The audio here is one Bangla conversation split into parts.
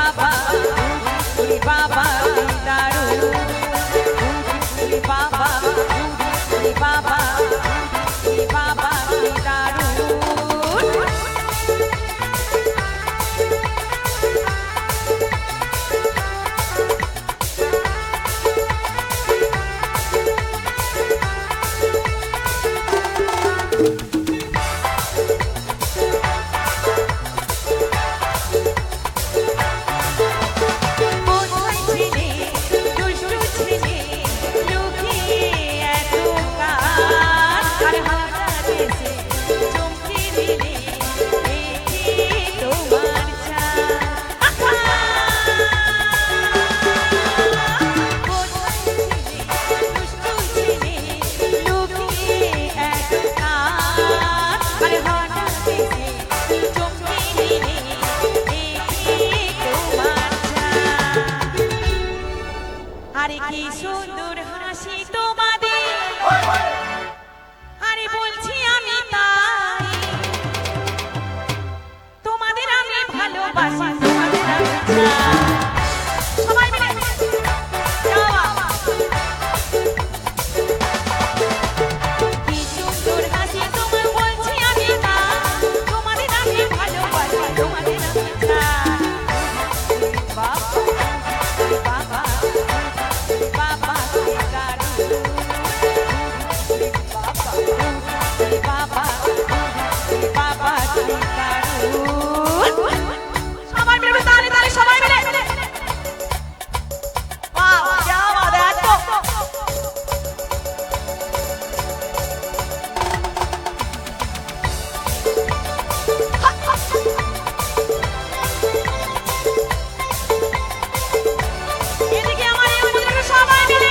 বাবা ওরে বাবা দারু ওরে বাবা ওরে বাবা ওরে বাবা দারু আরে কি সুন্দর হাসি তোমাদের আরে বলছি আমি তাই তোমাদের আমি ভালোবাসি তোমাদের আমি চাই সবাই মিলে কি সুন্দর হাসি তোমার বলছি আমি তাই তোমাদের আমি ভালোবাসি তোমাদের আমি চাই বাবা বাবা সবাই মিলে তালি তালি সবাই মিলে বাহ क्या बात है এদিকে আমার এই উপরে সবাই মিলে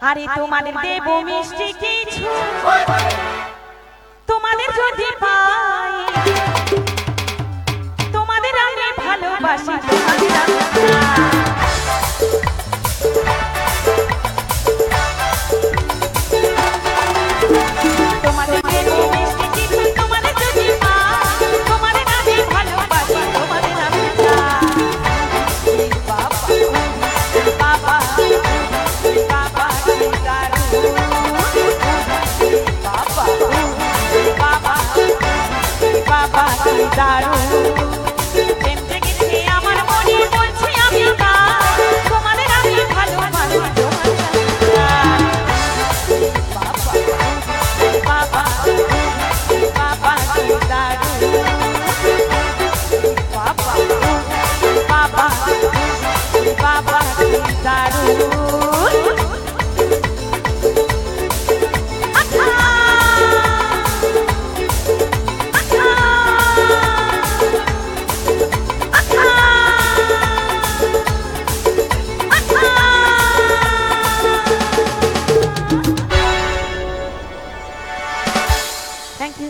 আরে তোমাদের দেব মিষ্টি কিছু তোমাদের যদি পাই তোমাদের আমি ভালোবাসি তোমাদের আমি তোমাদের দেব মিষ্টি কিছু তোমাদের যদি পাই তোমাদের আমি ভালোবাসি তোমাদের আমি বাবা বাবা বাবা দারু প্রেম জেগেছে আমার মনে বলছি আমি তোমাদের আমি ভালোবাসি বাবা বাবা দারু বাবা বাবা বাবা দারু